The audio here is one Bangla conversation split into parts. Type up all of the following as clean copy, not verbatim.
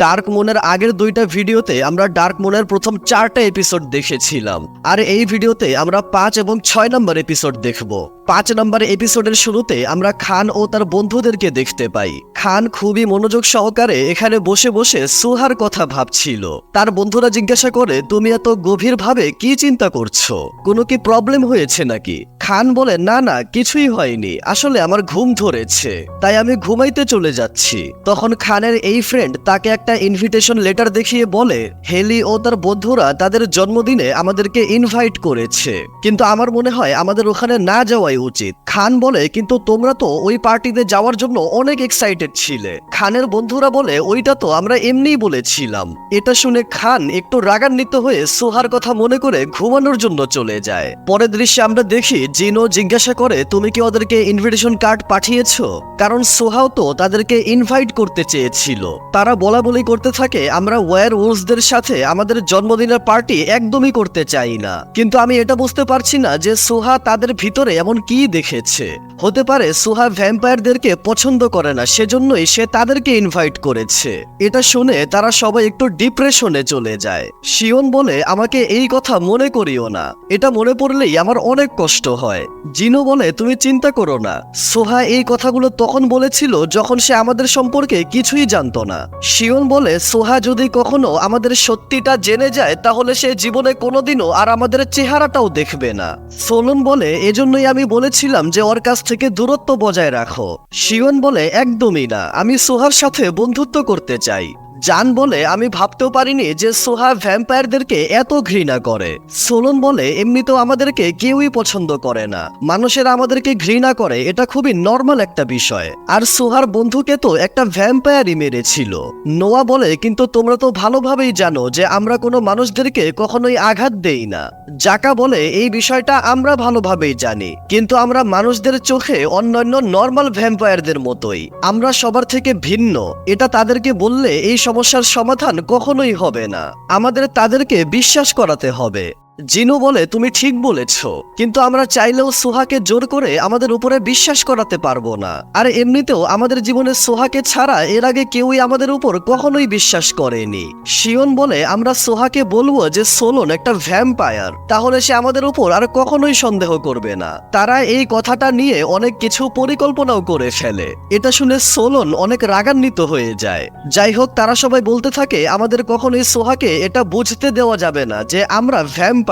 ডার্ক মুনের আগের দুইটা ভিডিওতে আমরা ডার্ক মুনের প্রথম 4টা এপিসোড দেখেছিলাম, আর এই ভিডিওতে আমরা 5 এবং 6 নম্বর এপিসোড দেখব। 5 নম্বর এপিসোডের শুরুতে আমরা খান ও তার বন্ধুদেরকে দেখতে পাই। খান খুবই মনোযোগ সহকারে এখানে বসে বসে সুহার কথা ভাবছিল। তার বন্ধুরা জিজ্ঞাসা করে, তুমি এত গভীরভাবে কি চিন্তা করছো? কোনো কি প্রবলেম হয়েছে নাকি? খান বলে, না না, কিছুই হয়নি, আসলে আমার ঘুম ধরেছে, তাই আমি ঘুমাইতে চলে যাচ্ছি। তখন খানের এই ফ্রেন্ড তাকে একটা ইনভিটেশন লেটার দেখিয়ে বলে, হেলি ও তার বন্ধুরা তাদের জন্মদিনে আমাদেরকে ইনভাইট করেছে, কিন্তু আমার মনে হয় আমাদের ওখানে না যাওয়াই উচিত। খান বলে, কিন্তু তোমরা তো ওই পার্টিতে যাওয়ার জন্য অনেক এক্সাইটেড ছিলে। খানের বন্ধুরা বলে, ওইটা তো আমরা এমনিই বলেছিলাম। এটা শুনে খান একটু রাগান্বিত হয়ে সুহার কথা মনে করে ঘুমানোর জন্য চলে যায়। পরের দৃশ্যে আমরা দেখি জিনো জিজ্ঞাসা করে, তুমি কি ওদেরকে ইনভিটেশন কার্ড পাঠিয়েছো? কারণ সোহাও তো তাদেরকে ইনভাইট করতে চেয়েছিল। তারা বলা বলি করতে থাকে, আমরা ওয়্যারউলভসদের সাথে আমাদের জন্মদিনের পার্টি একদমই করতে চাই না। কিন্তু আমি এটা বুঝতে পারছি না যে সোহা তাদের ভিতরে এমন কি দেখেছে। হতে পারে সোহা ভ্যাম্পায়ারদেরকে পছন্দ করে না, সেজন্যই সে তাদেরকে ইনভাইট করেছে। এটা শুনে তারা সবাই একটু ডিপ্রেশনে চলে যায়। শিওন বলে, আমাকে এই কথা মনে করিও না, এটা মনে পড়লেই আমার অনেক কষ্ট হয়। জিনো বলে, তুমি চিন্তা করো না, সোহা এই কথাগুলো তখন বলেছিল যখন সে আমাদের সম্পর্কে কিছুই জানতো না। শিওন বলে, সোহা যদি কখনো আমাদের সত্যিটা জেনে যায় তাহলে সে জীবনে কোনোদিনও আর আমাদের চেহারাটাও দেখবে না। সোলন বলে, এজন্যই আমি বলেছিলাম যে ওর কাছ থেকে দূরত্ব বজায় রাখো। শিওন বলে, একদমই না, আমি সোহার সাথে বন্ধুত্ব করতে চাই। জান বলে, আমি ভাবতেও পারিনি যে সোহা ভ্যাম্পায়ারদেরকে এত ঘৃণা করে। সোলন বলে, এমনিতেও আমাদেরকে কেউই পছন্দ করে না, মানুষেরা আমাদেরকে ঘৃণা করে, এটা খুবই নর্মাল একটা বিষয়। আর সোহার বন্ধুকে তো একটা ভ্যাম্পায়ারই মেরেছিল। নোয়া বলে, কিন্তু তোমরা তো ভালোভাবেই জানো যে আমরা কোনো মানুষদেরকে কখনোই আঘাত দেই না। জাকা বলে, এই বিষয়টা আমরা ভালোভাবেই জানি, কিন্তু আমরা মানুষদের চোখে অন্যান্য নর্মাল ভ্যাম্পায়ারদের মতোই, আমরা সবার থেকে ভিন্ন। এটা তাদেরকে বললে এই সমস্যার সমাধান কখনোই হবে না, আমাদের তাদেরকে বিশ্বাস করাতে হবে। জিনো বলে, তুমি ঠিক বলেছ, কিন্তু আমরা চাইলেও সোহাকে জোর করে আমাদের উপরে বিশ্বাস করাতে পারবো না। আর এমনিতেও আমাদের জীবনে সোহাকে ছাড়া এর আগে কেউই আমাদের উপর কখনোই বিশ্বাস করেনি। শিওন বলে, আমরা সোহাকে বলবো যে সোলন একটা ভ্যাম্পায়ার, তাহলে সে আমাদের উপর আর কখনোই সন্দেহ করবে না। তারা এই কথাটা নিয়ে অনেক কিছু পরিকল্পনাও করে ফেলে। এটা শুনে সোলন অনেক রাগান্বিত হয়ে যায়। যাই হোক, তারা সবাই বলতে থাকে, আমাদের কখনোই সোহাকে এটা বুঝতে দেওয়া যাবে না যে আমরা ভ্যাম্পায়ার।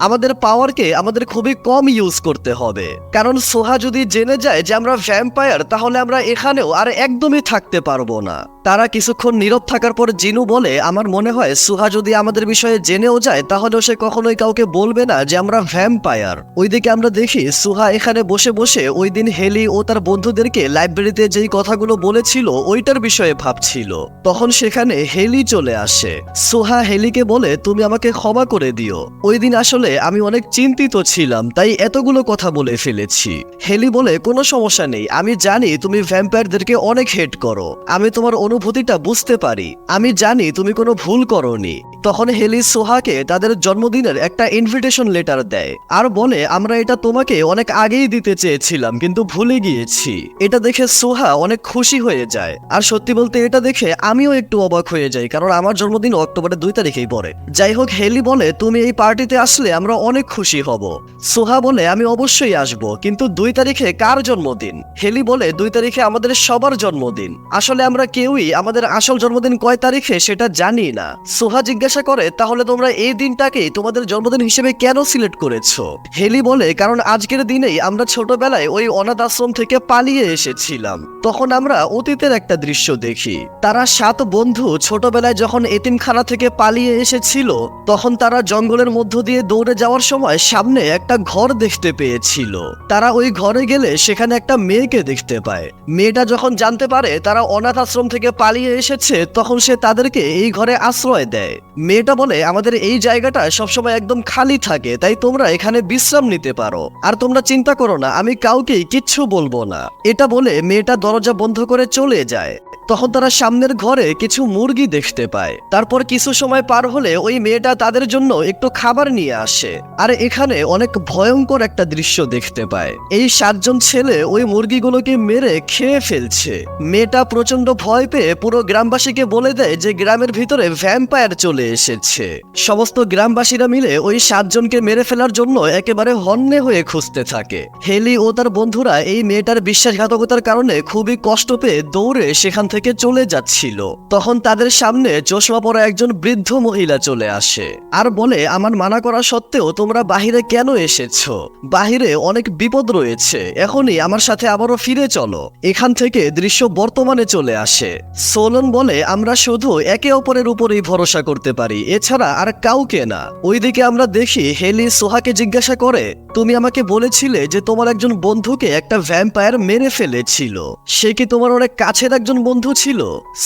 আমাদের পাওয়ারকে আমাদের খুবই কম ইউজ করতে হবে, কারণ সোহা যদি জেনে যায় যে আমরা ভ্যাম্পায়ার তাহলে আমরা এখানেও আর একদমই থাকতে পারবো না। তারা কিছুক্ষণ নীরব থাকার পর জিনু বলে, আমার মনে হয় সোহা যদি আমাদের বিষয়ে জেনেও যায় তাহলেও সে কখনোই কাউকে বলবে না যে আমরা ভ্যাম্পায়ার। ওইদিকে আমরা দেখি সোহা এখানে বসে বসে ওই দিন হেলি ও তার বন্ধুদেরকে লাইব্রেরিতে যেই কথাগুলো বলেছিল ওইটার বিষয়ে ভাবছিল। তখন সেখানে হেলি চলে আসে। সোহা হেলিকে বলে, তুমি আমাকে ক্ষমা করে দিও, ওই দিন আসলে আমি অনেক চিন্তিত ছিলাম, তাই এতগুলো কথা বলে ফেলেছি। হেলি বলে, কোনো সমস্যা নেই, আমি জানি তুমি ভ্যাম্পায়ারদেরকে অনেক হেট করো, আমি তোমার অনুভূতিটা বুঝতে পারি, আমি জানি তুমি কোনো ভুল করোনি। তখন হেলি সোহাকে তাদের জন্মদিনের একটা ইনভিটেশন লেটার দেয় আর বলে, আমরা এটা তোমাকে অনেক আগেই দিতে চেয়েছিলাম কিন্তু ভুলে গিয়েছি। এটা দেখে সোহা অনেক খুশি হয়ে যায়। আর সত্যি বলতে এটা দেখে আমিও একটু অবাক হয়ে যাই, কারণ আমার জন্মদিন অক্টোবরের 2 তারিখেই পড়ে। যাই হোক, হেলি বলে, তুমি এই পার্টিতে আসলে আমরা অনেক খুশি হব। সোহা বলে, আমি অবশ্যই আসব, কিন্তু 2 তারিখে কার জন্মদিন? হেলি বলে, 2 তারিখে আমাদের সবার জন্মদিন, আসলে আমরা কেউই আমাদের আসল জন্মদিন কয় তারিখে সেটা জানি না। সোহা জিজ্ঞাসা করে, তাহলে তোমরা এই দিনটাকেই তোমাদের জন্মদিন হিসেবে কেন সিলেক্ট করেছো? হেলি বলে, কারণ আজকের দিনেই আমরা ছোটবেলায় ওই অনাথ আশ্রম থেকে পালিয়ে এসেছিলাম। তখন আমরা অতীতের একটা দৃশ্য দেখি। তারা 7 বন্ধু ছোটবেলায় যখন এতিমখানা থেকে পালিয়ে এসেছিল তখন তারা জঙ্গলের মধ্য দিয়ে দৌড়ে যাওয়ার সময় সামনে একটা ঘর দেখতে পেয়েছিল। তারা ওই ঘরে গেলে সেখানে একটা মেয়েকে দেখতে পায়। মেয়েটা যখন জানতে পারে তারা অনাথ আশ্রম থেকে পালিয়ে এসেছে তখন সে তাদেরকে এই ঘরে আশ্রয় দেয়। মেয়েটা বলে, আমাদের এই জায়গাটা সবসময় একদম খালি থাকে, তাই তোমরা এখানে বিশ্রাম নিতে পারো, আর তোমরা চিন্তা করো না, আমি কাউকেই কিচ্ছু বলবো না। এটা বলে মেয়েটা দরজা বন্ধ করে চলে যায়। তখন তারা সামনের ঘরে কিছু মুরগি দেখতে পায়। তারপর কিছু সময় পার হলে ওই মেয়েটা তাদের জন্য একটু খাবার নিয়ে আসে। আর এখানে অনেক ভয়ঙ্কর একটা দৃশ্য দেখতে পায়। এই 7 জন ছেলে ওই মুরগিগুলোকে মেরে খেয়ে ফেলছে। মেয়েটা প্রচন্ড ভয় পেয়ে পুরো গ্রামবাসীকে বলে দেয় যে গ্রামের ভিতরে ভ্যাম্পায়ার চলে এসেছে। সমস্ত গ্রামবাসীরা মিলে ওই 7 জনকে মেরে ফেলার জন্য একেবারে হন্যে হয়ে খুঁজতে থাকে। হেলি ও তার বন্ধুরা এই মেয়েটার বিশ্বাসঘাতকতার কারণে খুবই কষ্ট পেয়ে দৌড়ে সেখান থেকে চলে যাচ্ছিল। তখন তাদের সামনে চশমা পরা একজন বৃদ্ধ মহিলা চলে আসে আর বলে, আমার মানা করা সত্ত্বেও তোমরা বাহিরে কেন এসেছো? বাহিরে অনেক বিপদ রয়েছে, এখনই আমার সাথে আবারও ফিরে চলো। এখান থেকে দৃশ্য বর্তমানে চলে আসে। সোলন বলে, আমরা শুধু একে অপরের উপরেই ভরসা করতে পারি, এছাড়া আর কাউকে না। ওইদিকে আমরা দেখি হেলি সোহাকে জিজ্ঞাসা করে, তুমি আমাকে বলেছিলে যে তোমার একজন বন্ধুকে একটা ভ্যাম্পায়ার মেরে ফেলেছিল, সে কি তোমার অনেক কাছের একজন বন্ধু ছিল?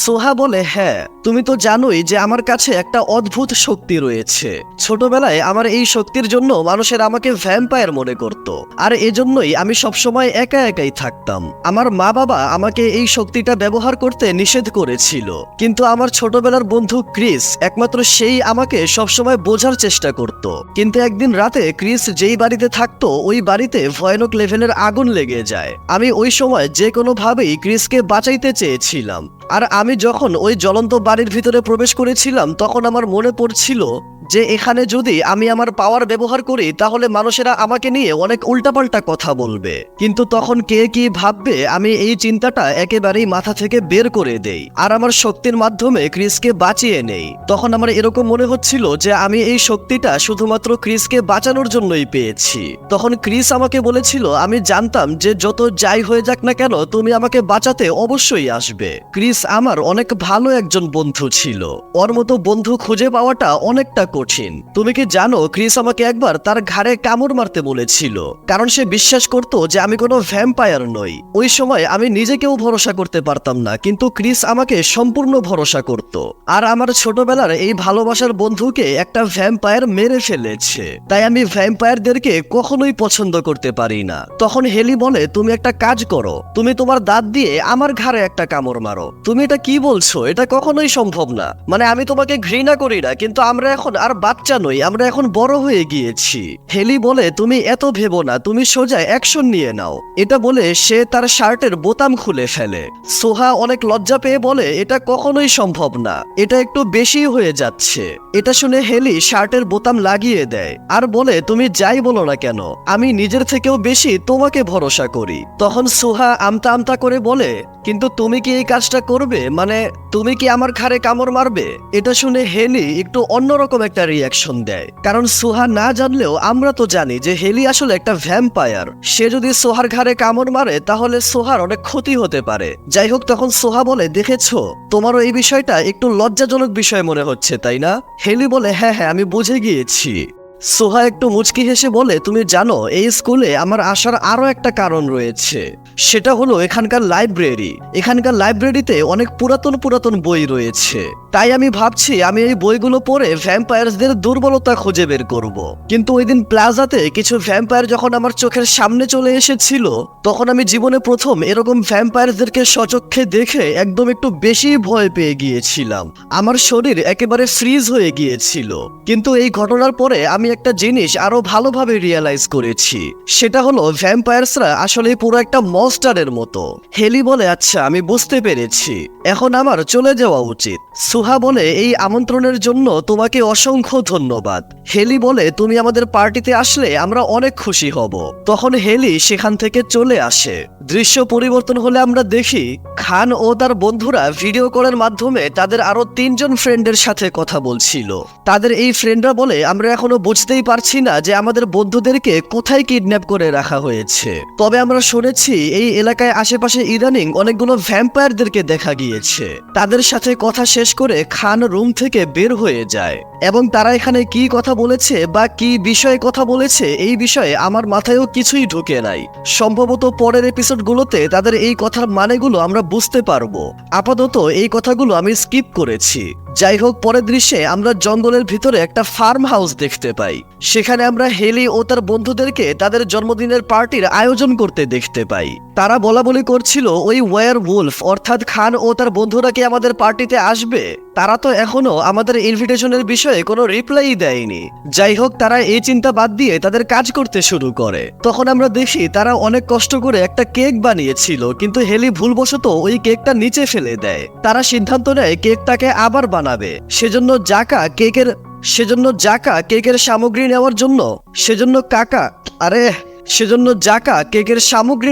সোহা বলে, হ্যাঁ, তুমি তো জানোই যে আমার কাছে একটা অদ্ভুত শক্তি রয়েছে। ছোটবেলায় আমার এই শক্তির জন্য মানুষের আমাকে ভ্যাম্পায়ার মনে করত, আর এজন্যই আমি সবসময় একা একাই থাকতাম। আমার মা বাবা আমাকে এই শক্তিটা ব্যবহার করতে নিষেধ করেছিল, কিন্তু আমার ছোটবেলার বন্ধু ক্রিস, একমাত্র সেই আমাকে সবসময় বোঝার চেষ্টা করত। কিন্তু একদিন রাতে ক্রিস যেই বাড়িতে থাকতো ওই বাড়িতে ভয়ানক লেভেলের আগুন লেগে যায়। আমি ওই সময় যে কোনো ভাবেই ক্রিসকে বাঁচাইতে চেয়েছিলাম। আর আমি যখন ওই জ্বলন্ত বাড়ির ভিতরে প্রবেশ করেছিলাম তখন আমার মনে পড়ছিল যে এখানে যদি আমি আমার পাওয়ার ব্যবহার করি তাহলে মানুষেরা আমাকে নিয়ে অনেক উল্টাপাল্টা কথা বলবে, কিন্তু তখন কে কি ভাববে আমি এই চিন্তাটা একেবারেই মাথা থেকে বের করে দেই আর আমার শক্তির মাধ্যমে ক্রিসকে বাঁচিয়ে নেই। তখন আমার এরকম মনে হচ্ছিল যে আমি এই শক্তিটা শুধুমাত্র ক্রিসকে বাঁচানোর জন্যই পেয়েছি। তখন ক্রিস আমাকে বলেছিল, আমি জানতাম যে যত যাই হয়ে যাক না কেন তুমি আমাকে বাঁচাতে অবশ্যই আসবে। ক্রিস আমার অনেক ভালো একজন বন্ধু ছিল, ওর মতো বন্ধু খুঁজে পাওয়াটা অনেকটা কঠিন। তুমি কি জানো ক্রিস আমাকে একবার তার ঘাড়ে কামড় মারতে বলেছিল, কারণ সে বিশ্বাস করত যে আমি কোনো ভ্যাম্পায়ার নই। ওই সময় আমি নিজেকেও ভরসা করতে পারতাম না, কিন্তু ক্রিস আমাকে সম্পূর্ণ ভরসা করত। আর আমার ছোটবেলার এই ভালোবাসার বন্ধুকে একটা ভ্যাম্পায়ার মেরে ফেলেছে, তাই আমি ভ্যাম্পায়ারদেরকে কখনোই পছন্দ করতে পারি না। তখন হেলি বলে, তুমি একটা কাজ করো, তুমি তোমার দাঁত দিয়ে আমার ঘাড়ে একটা কামড় মারো। তুমি এটা কি বলছো? এটা কখনোই সম্ভব না। মানে আমি তোমাকে ঘৃণা করি না, কিন্তু আমরা এখন আর বাচ্চা নই, আমরা এখন বড় হয়ে গিয়েছি। হেলি বলে, তুমি এত ভেবো না, তুমি সোজা অ্যাকশন নিয়ে নাও। এটা বলে সে তার শার্টের বোতাম খুলে ফেলে। সোহা অনেক লজ্জা পেয়ে বলে, এটা কখনোই সম্ভব না, এটা একটু বেশি হয়ে যাচ্ছে। এটা শুনে হেলি শার্টের বোতাম লাগিয়ে দেয় আর বলে, তুমি যাই বলো না কেন আমি নিজের থেকেও বেশি তোমাকে ভরসা করি। তখন সোহা আমতা আমতা করে বলে, কিন্তু তুমি কি এই কাজটা করবে? মানে তুমি কি আমার ঘাড়ে কামড় মারবে? এটা শুনে হেলি একটু অন্যরকম একটা রিয়াকশন দেয়, কারণ সোহা না জানলেও আমরা তো জানি যে হেলি আসলে একটা ভ্যাম্পায়ার। সে যদি সোহার ঘাড়ে কামড় মারে তাহলে সোহার অনেক ক্ষতি হতে পারে। যাই হোক, তখন সোহা বলে, দেখেছো, তোমারও এই বিষয়টা একটু লজ্জাজনক বিষয় মনে হচ্ছে, তাই না? হেলি বলে, হ্যাঁ হ্যাঁ, আমি বুঝে গিয়েছি। সোহা একটু মুচকি হেসে বলে, তুমি জানো এই স্কুলে আমার আসার আরো একটা কারণ রয়েছে, সেটা হলো এখানকার লাইব্রেরি। এখানকার লাইব্রেরিতে অনেক পুরাতন পুরাতন বই রয়েছে, তাই আমি ভাবছি আমি এই বইগুলো পড়ে ভ্যাম্পায়ারদের দুর্বলতা খুঁজে বের করব। কিন্তু ওই দিন প্লাজাতে কিছু ভ্যাম্পায়ার যখন আমার চোখের সামনে চলে এসেছিল তখন আমি জীবনে প্রথম এরকম ভ্যাম্পায়ারদেরকে সচক্ষে দেখে একদম একটু বেশি ভয় পেয়ে গিয়েছিলাম। আমার শরীর একেবারে ফ্রিজ হয়ে গিয়েছিল। কিন্তু এই ঘটনার পরে আমি একটা জিনিস আরো ভালোভাবে রিয়েলাইজ করেছি, সেটা হলো ভ্যাম্পায়ার্সরা আসলে পুরো একটা মনস্টারের মতো। হেলি বলে, আচ্ছা আমি বুঝতে পেরেছি, এখন আমার চলে যাওয়া উচিত। সুহা বলে, এই আমন্ত্রণের জন্য তোমাকে অসংখ্য ধন্যবাদ। হেলি বলে, তুমি আমাদের পার্টিতে আসলে আমরা অনেক খুশি হব। তখন হেলি সেখান থেকে চলে আসে। দৃশ্য পরিবর্তন হলে আমরা দেখি খান ও তার বন্ধুরা ভিডিও কলের মাধ্যমে তাদের আরো 3 জন ফ্রেন্ডের সাথে কথা বলছিল। তাদের এই ফ্রেন্ডরা বলে, আমরা এখনো বুঝতেই পারছি না যে আমাদের বন্ধুদেরকে কোথায় কিডন্যাপ করে রাখা হয়েছে, তবে আমরা শুনেছি এই এলাকায় আশেপাশে ইদানিং অনেকগুলো ভ্যাম্পায়ারদেরকে দেখা গিয়েছে। তাদের সাথে কথা শেষ করে খান রুম থেকে বের হয়ে যায়। এবং তারা এখানে কি কথা বলেছে বা কি বিষয়ে কথা বলেছে এই বিষয়ে আমার মাথায়ও কিছুই ঢুকে নাই। সম্ভবত পরের এপিসোডগুলোতে তাদের এই কথার মানেগুলো আমরা বুঝতে পারবো। আপাতত এই কথাগুলো আমি স্কিপ করেছি। যাই হোক, পরের দৃশ্যে আমরা জঙ্গলের ভিতরে একটা ফার্ম হাউস দেখতে পাই। সেখানে আমরা হেলি ও তার বন্ধুদেরকে তাদের জন্মদিনের পার্টির আয়োজন করতে দেখতে পাই। তারা বলা বলি করছিল ওই ওয়ার উলফ অর্থাৎ খান ও তার বন্ধুরা কি আমাদের পার্টিতে আসবে। তারা তো এখনো আমাদের ইনভিটেশনের বিষয়ে কোনো রিপ্লাই দেয়নি। যাই হোক, তারা এই চিন্তা বাদ দিয়ে তাদের কাজ করতে শুরু করে। তখন আমরা দেখি তারা অনেক কষ্ট করে একটা কেক বানিয়েছিল, কিন্তু হেলি ভুলবশত ওই কেকটা নিচে ফেলে দেয়। তারা সিদ্ধান্ত নেয় কেকটাকে আবার বানাবে। সেজন্য জাকা কেকের সামগ্রী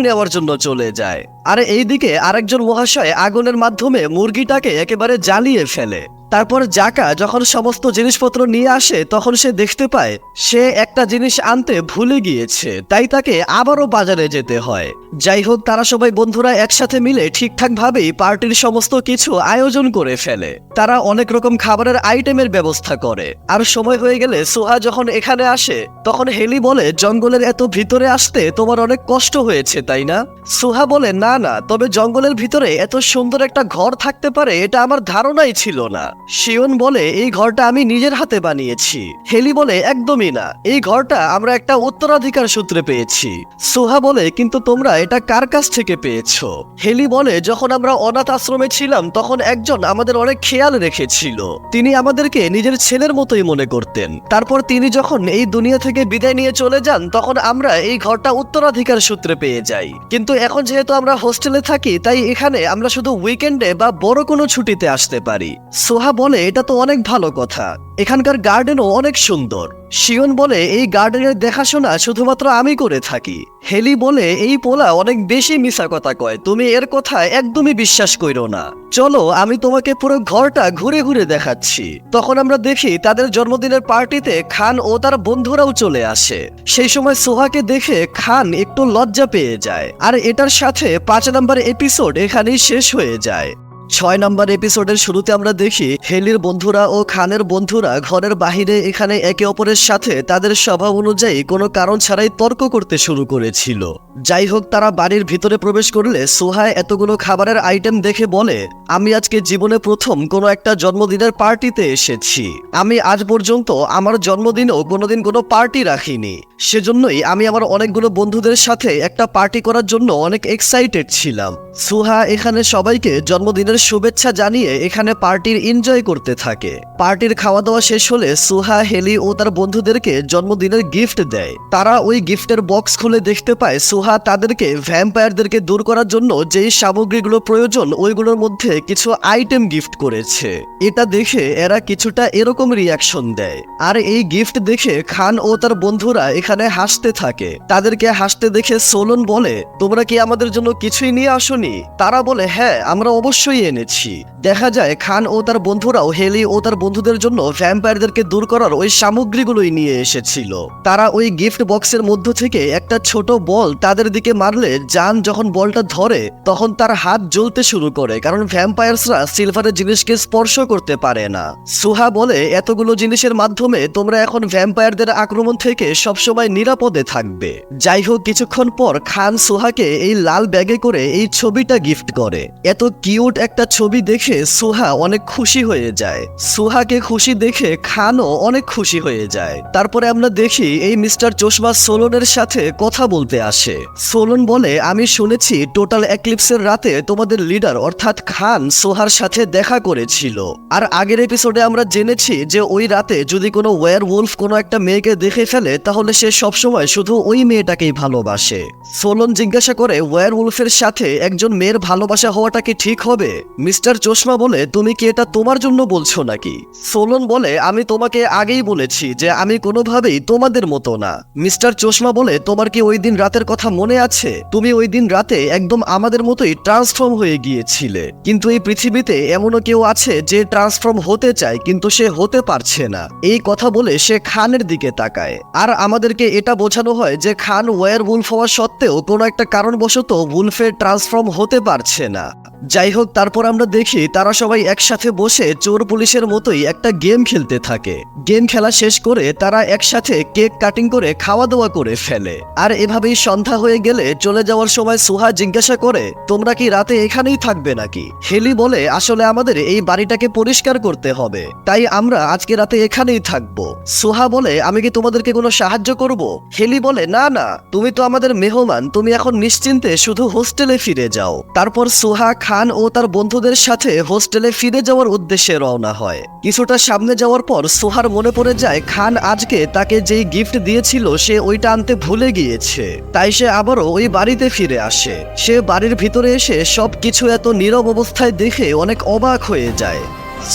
নেওয়ার জন্য চলে যায়। আর এইদিকে আরেকজন মহাশয় আগুনের মাধ্যমে মুরগিটাকে একেবারে জ্বালিয়ে ফেলে। তারপর জাকা যখন সমস্ত জিনিসপত্র নিয়ে আসে তখন সে দেখতে পায় সে একটা জিনিস আনতে ভুলে গিয়েছে, তাই তাকে আবারও বাজারে যেতে হয়। যাই হোক, তারা সবাই বন্ধুরা একসাথে মিলে ঠিকঠাক ভাবেই পার্টির সমস্ত কিছু আয়োজন করে ফেলে। তারা অনেক রকম খাবারের আইটেমের ব্যবস্থা করে। আর সময় হয়ে গেলে সোহা যখন এখানে আসে তখন হেলি বলে, জঙ্গলের এত ভিতরে আসতে তোমার অনেক কষ্ট হয়েছে তাই না? সোহা বলে, না, তবে জঙ্গলের ভিতরে এত সুন্দর একটা ঘর থাকতে পারে এটা আমার ধারণাই ছিল না। শিওন বলে, এই ঘরটা আমি নিজের হাতে বানিয়েছি। হেলি বলে, একদমই না, এই ঘরটা আমরা একটা উত্তরাধিকার সূত্রে পেয়েছি। সোহা বলে, কিন্তু তোমরা এটা কার কাছ থেকে পেয়েছো? হেলি বলে, যখন আমরা অনাথ আশ্রমে ছিলাম তখন একজন আমাদের অনেক খেয়াল রেখেছিল। তিনি আমাদেরকে নিজের ছেলের মতোই মনে করতেন। তারপর তিনি যখন এই দুনিয়া থেকে বিদায় নিয়ে চলে যান তখন আমরা এই ঘরটা উত্তরাধিকার সূত্রে পেয়ে যাই। কিন্তু এখন যেহেতু আমরা হোস্টেলে থাকি তাই এখানে আমরা শুধু উইকেন্ডে বা বড় কোনো ছুটিতে আসতে পারি। সোহা বলে, এটা তো অনেক ভালো কথা, এখানকার গার্ডেনও অনেক সুন্দর। শিওন বলে, এই গার্ডেনের দেখাশোনা শুধুমাত্র আমি করে থাকি। হেলি বলে, এই পোলা অনেক বেশি মিছা কথা কয়, তুমি এর কথা একদমই বিশ্বাস করো না। চলো আমি তোমাকে পুরো ঘরটা ঘুরে ঘুরে দেখাচ্ছি। তখন আমরা দেখি তাদের জন্মদিনের পার্টিতে খান ও তার বন্ধুরাও চলে আসে। সেই সময় সোহাকে দেখে খান একটু লজ্জা পেয়ে যায়। আর এটার সাথে 5 নম্বর এপিসোড এখানেই শেষ হয়ে যায়। 6 নম্বর এপিসোডের শুরুতে আমরা দেখি হেলির বন্ধুরা ও খানের বন্ধুরা ঘরের বাহিরে এখানে একে অপরের সাথে তাদের স্বভাব অনুযায়ী কোনো কারণ ছাড়াই তর্ক করতে শুরু করেছিল। যাই হোক, তারা বাড়ির ভিতরে প্রবেশ করলে সোহা এতগুলো খাবারের আইটেম দেখে বলে, আমি আজকে জীবনে প্রথম কোনো একটা জন্মদিনের পার্টিতে এসেছি। আমি আজ পর্যন্ত আমার জন্মদিনেও কোনোদিন কোনো পার্টি রাখিনি। সেজন্যই আমি আমার অনেকগুলো বন্ধুদের সাথে একটা পার্টি করার জন্য অনেক এক্সাইটেড ছিলাম। সোহা এখানে সবাইকে জন্মদিনের শুভেচ্ছা জানিয়ে এখানে পার্টির এনজয় করতে থাকে। পার্টির খাওয়া দাওয়া শেষ হলে সোহা হেলি ও তার বন্ধুদেরকে জন্মদিনের গিফট দেয়। তারা ওই গিফটের বক্স খুলে দেখতে পায় সোহা তাদেরকে ভ্যাম্পায়ারদেরকে দূর করার জন্য যেই সামগ্রীগুলো প্রয়োজন ওইগুলোর মধ্যে কিছু আইটেম গিফট করেছে। এটা দেখে এরা কিছুটা এরকম রিয়াকশন দেয়। আর এই গিফট দেখে খান ও তার বন্ধুরা এখানে হাসতে থাকে। তাদেরকে হাসতে দেখে সোলন বলে, তোমরা কি আমাদের জন্য কিছুই নিয়ে আসোনি? তারা বলে, হ্যাঁ, আমরা অবশ্যই এনেছি। দেখা যায় খান ও তার বন্ধুরাও হেলি ও তার বন্ধুদের জন্য ভ্যাম্পায়ারদেরকে দূর করার ওই সামগ্রীগুলোই নিয়ে এসেছিল। তারা ওই গিফট বক্সের মধ্য থেকে একটা ছোট বল তাদের দিকে মারলে জান যখন বলটা ধরে তখন তার হাত জ্বলতে শুরু করে, কারণ ভ্যাম্পায়ার্সরা সিলভারের জিনিসকে স্পর্শ করতে পারে না। সোহা বলে, এতগুলো জিনিসের মাধ্যমে তোমরা এখন ভ্যাম্পায়ারদের আক্রমণ থেকে সবসময় নিরাপদে থাকবে। যাই হোক, কিছুক্ষণ পর খান সোহাকে এই লাল ব্যাগে করে এই ছবিটা গিফট করে। এত কিউট একটা ছবি দেখে সোহা অনেক খুশি হয়ে যায়। সোহাকে খুশি দেখে খানও অনেক খুশি হয়ে যায়। তারপরে আমরা দেখি এই মিস্টার চশমা সোলনের সাথে কথা বলতে আসে। সোলন বলে, আমি শুনেছি টোটাল এক্লিপসের রাতে তোমাদের লিডার অর্থাৎ খান সোহার সাথে দেখা করেছিল। আর আগের এপিসোডে আমরা জেনেছি যে ওই রাতে যদি কোনো ওয়্যারউলফ কোনো একটা মেয়েকে দেখে ফেলে তাহলে সে সবসময় শুধু ওই মেয়েটাকেই ভালোবাসে। সোলন জিজ্ঞাসা করে, ওয়্যারউলফের সাথে একজন মেয়ের ভালোবাসা হওয়াটা কি ঠিক হবে? মিস্টার চশমা বলে, তুমি কি এটা তোমার জন্য বলছো নাকি? সোলন বলে, আমি তোমাকে আগেই বলেছি যে আমি কোনোভাবেই তোমাদের মতো না। মিস্টার চশমা বলে, তোমার কি ওই দিন রাতের কথা মনে আছে? তুমি ওই দিন রাতে একদম আমাদের মতোই ট্রান্সফর্ম হয়ে গিয়েছিলে। কিন্তু এই পৃথিবীতে এমনও কেউ আছে যে ট্রান্সফর্ম হতে চায় কিন্তু সে হতে পারছে না। এই কথা বলে সে খানের দিকে তাকায়। আর আমাদেরকে এটা বোঝানো হয় যে খান ওয়্যারউলফ হওয়া সত্ত্বেও কোনো একটা কারণবশত উলফে ট্রান্সফর্ম হতে পারছে না। যাই হোক, তারপর তারপর আমরা দেখি তারা সবাই একসাথে বসে চোর পুলিশের মতোই একটা গেম খেলতে থাকে। গেম খেলা শেষ করে তারা একসাথে কেক কাটিং করে খাওয়া দাওয়া করে ফেলে। আর এভাবেই সন্ধ্যা হয়ে গেলে চলে যাওয়ার সময় সুহা জিজ্ঞাসা করে, তোমরা কি রাতে এখানেই থাকবে নাকি? হেলি বলে, আসলে আমাদের এই বাড়িটাকে পরিষ্কার করতে হবে, তাই আমরা আজকে রাতে এখানেই থাকবো। সুহা বলে, আমি কি তোমাদেরকে কোনো সাহায্য করব? হেলি বলে, না না, তুমি তো আমাদের মেহমান, তুমি এখন নিশ্চিন্তে শুধু হোস্টেলে ফিরে যাও। তারপর সুহা, খান ও তার বন্ধুদের সাথে হোস্টেলে ফিরে যাওয়ার উদ্দেশ্যে রওনা হয়। কিছুটা সামনে যাওয়ার পর সুহার মনে পড়ে যায় খান আজকে তাকে যেই গিফট দিয়েছিল সে ওইটা আনতে ভুলে গিয়েছে। তাই সে আবারও ওই বাড়িতে ফিরে আসে। সে বাড়ির ভিতরে এসে সবকিছু এত নীরব অবস্থায় দেখে অনেক অবাক হয়ে যায়।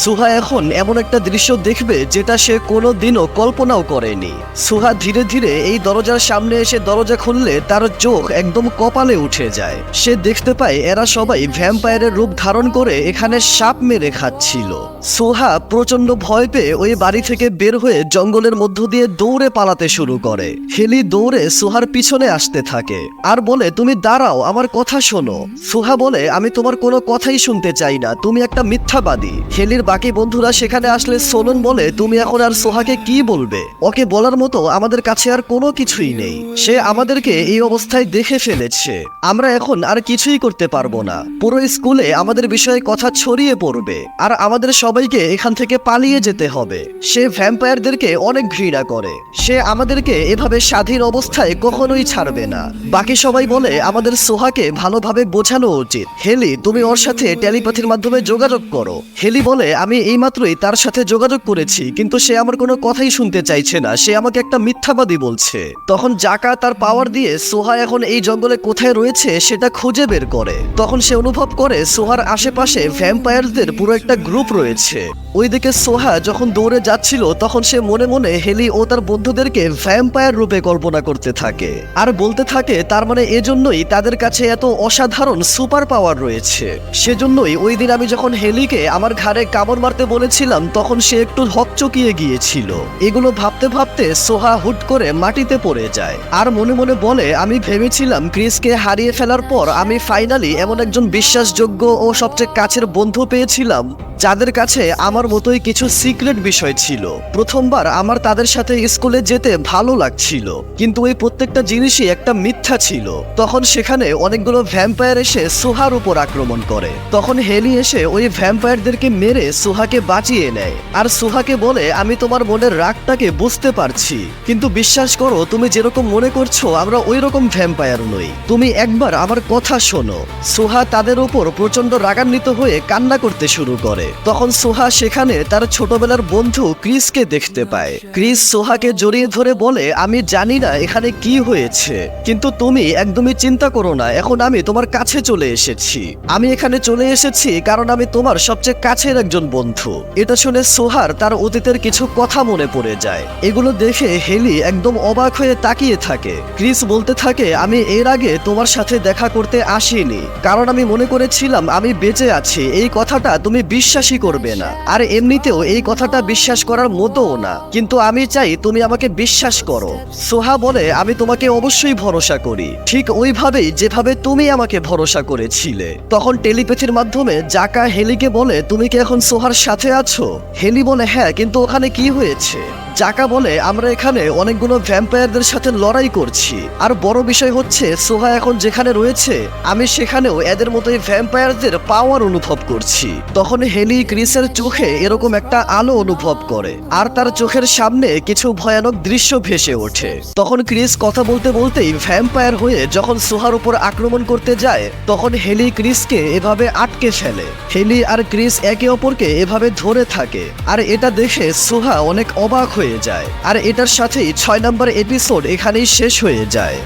সুহা এখন এমন একটা দৃশ্য দেখবে যেটা সে কোনোদিনও কল্পনাও করেনি। সুহা ধীরে ধীরে এই দরজার সামনে এসে দরজা খুললে তার চোখ একদম কপালে উঠে যায়। সে দেখতে পায় এরা সবাই ভ্যাম্পায়ারের রূপ ধারণ করে এখানে সাপ মেরে খাচ্ছিল। সুহা প্রচন্ড ভয় পেয়ে ওই বাড়ি থেকে বের হয়ে জঙ্গলের মধ্য দিয়ে দৌড়ে পালাতে শুরু করে। হেলি দৌড়ে সুহার পিছনে আসতে থাকে আর বলে, তুমি দাঁড়াও, আমার কথা শোনো। সুহা বলে, আমি তোমার কোনো কথাই শুনতে চাই না, তুমি একটা মিথ্যাবাদী। হেলির বাকি বন্ধুরা সেখানে আসলে সোলন বলে, তুমি এখন আর সোহাকে কি বলবে? ওকে বলার মতো আমাদের কাছে আর কোনো কিছুই নেই। সে আমাদেরকে এই অবস্থায় দেখে ফেলেছে, আমরা এখন আর কিছুই করতে পারবো না। পুরো স্কুলে আমাদের বিষয়ে কথা ছড়িয়ে পড়বে আর আমাদের সবাইকে এখান থেকে পালিয়ে যেতে হবে। সে ভ্যাম্পায়ারদেরকে অনেক ঘৃণা করে, সে আমাদেরকে এভাবে স্বাধীন অবস্থায় কখনোই ছাড়বে না। বাকি সবাই বলে, আমাদের সোহাকে ভালোভাবে বোঝানো উচিত। হেলি, তুমি ওর সাথে টেলিপ্যাথির মাধ্যমে যোগাযোগ করো। হেলি বলে, আমি এইমাত্রই তার সাথে যোগাযোগ করেছি, কিন্তু সে আমার কোনো কথাই শুনতে চাইছে না, সে আমাকে একটা মিথ্যাবাদী বলছে। তখন জাকা তার পাওয়ার দিয়ে সোহা এখন এই জঙ্গলে কোথায় রয়েছে সেটা খুঁজে বের করে। তখন সে অনুভব করে সোহার আশেপাশে ভ্যাম্পায়ারদের পুরো একটা গ্রুপ রয়েছে। ওইদিকে সোহা যখন দৌড়ে যাচ্ছিল তখন সে মনে মনে হেলি ও তার বন্ধুদেরকে ভ্যাম্পায়ার রূপে কল্পনা করতে থাকে আর বলতে থাকে, তার মানে এজন্যই তাদের কাছে এত অসাধারণ সুপার পাওয়ার রয়েছে। সেজন্যই ওই দিন আমি যখন হেলিকে আমার ঘাড়ে কামড় মারতে বলেছিলাম তখন সে একটু হকচকিয়ে গিয়েছিল। এগুলো ভাবতে ভাবতে সোহা হুট করে মাটিতে পড়ে যায় আর মনে মনে বলে, আমি ভেবেছিলাম ক্রিসকে হারিয়ে ফেলার পর আমি ফাইনালি এমন একজন বিশ্বাসযোগ্য ও সবচেয়ে কাছের বন্ধু পেয়েছিলাম যাদের কাছে আমার মতোই কিছু সিক্রেট বিষয় ছিল। প্রথমবার আমার তাদের সাথে স্কুলে যেতে ভালো লাগছিল, কিন্তু ওই প্রত্যেকটা জিনিসই একটা মিথ্যা ছিল। তখন সেখানে অনেকগুলো ভ্যাম্পায়ার এসে সোহার উপর আক্রমণ করে। তখন হেলি এসে ওই ভ্যাম্পায়ারদেরকে মেরে সোহাকে বাঁচিয়ে নেয় আর সোহাকে বলে, আমি তোমার মনের রাগটাকে বুঝতে পারছি, কিন্তু বিশ্বাস করো, তুমি যেরকম মনে করছো আমরা ওই রকম ভ্যাম্পায়ার নই, তুমি একবার আমার কথা শোনো। সোহা তাদের উপর প্রচন্ড রাগান্বিত হয়ে কান্না করতে শুরু করে। তখন সোহা সেখানে তার ছোটবেলার বন্ধু ক্রিসকে দেখতে পায়। ক্রিস সোহাকে জড়িয়ে ধরে বলে, আমি জানি না এখানে কি হয়েছে, কিন্তু তুমি একদমই চিন্তা করো না, এখন আমি তোমার কাছে চলে এসেছি। আমি এখানে চলে এসেছি কারণ আমি তোমার সবচেয়ে কাছের একজন বন্ধু। এটা শুনে সোহার তার অতীতের কিছু কথা মনে পড়ে যায়। এগুলো দেখে হেলি একদম অবাক হয়ে তাকিয়ে থাকে। ক্রিস বলতে থাকে, আমি এর আগে তোমার সাথে দেখা করতে আসিনি কারণ আমি মনে করেছিলাম আমি বেঁচে আছি। এই কথাটা তুমি বিশ্বাসই করবে না, আর এমনিতেও এই কথাটা বিশ্বাস করার মতোও না, কিন্তু আমি চাই তুমি আমাকে বিশ্বাস করো। সোহা বলে, আমি তোমাকে অবশ্যই ভরসা করি, ঠিক ওইভাবেই যেভাবে তুমি আমাকে ভরসা করেছিলে। তখন টেলিপ্যাথির মাধ্যমে জাকা হেলিকে বলে, তুমি কি এখন সোহার সাথে আছো? হেলি বলে, হ্যাঁ, কিন্তু ওখানে কি হয়েছে? জাকা বলে, আমরা এখানে অনেকগুলো ভ্যাম্পায়ারদের সাথে লড়াই করছি, আর বড় বিষয় হচ্ছে সোহা এখন যেখানে রয়েছে আমি সেখানেও এদের মতোই ভ্যাম্পায়ারদের পাওয়ার অনুভব করছি। তখন হেলি ক্রিসের চোখে এরকম একটা আলো অনুভব করে আর তার চোখের সামনে কিছু ভয়ানক দৃশ্য ভেসে ওঠে। তখন ক্রিস কথা বলতে বলতেই ভ্যাম্পায়ার হয়ে যখন সোহার উপর আক্রমণ করতে যায় তখন হেলি ক্রিসকে এভাবে আটকে ফেলে। হেলি আর ক্রিস একে অপরকে এভাবে ধরে থাকে আর এটা দেখে সোহা অনেক অবাক হয়ে যায়। আর এটার সাথেই 6 নম্বর এপিসোড এখানেই শেষ হয়ে যায়।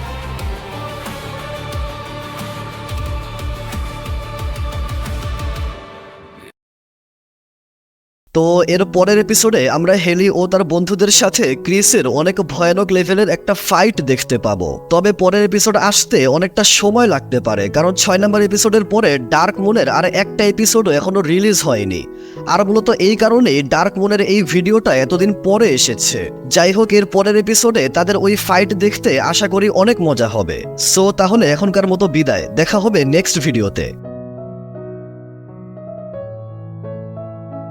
তো এর পরের এপিসোডে আমরা হেলি ও তার বন্ধুদের সাথে ক্রিসের অনেক ভয়ানক লেভেলের একটা ফাইট দেখতে পাবো। তবে পরের এপিসোড আসতে অনেকটা সময় লাগতে পারে, কারণ 6 নম্বর এপিসোডের পরে ডার্ক মুনের আর একটা এপিসোডও এখনো রিলিজ হয়নি। আর মূলত এই কারণেই ডার্ক মুনের এই ভিডিওটা এতদিন পরে এসেছে। যাই হোক, এর পরের এপিসোডে তাদের ওই ফাইট দেখতে আশা করি অনেক মজা হবে। সো তাহলে এখনকার মতো বিদায়, দেখা হবে নেক্সট ভিডিওতে।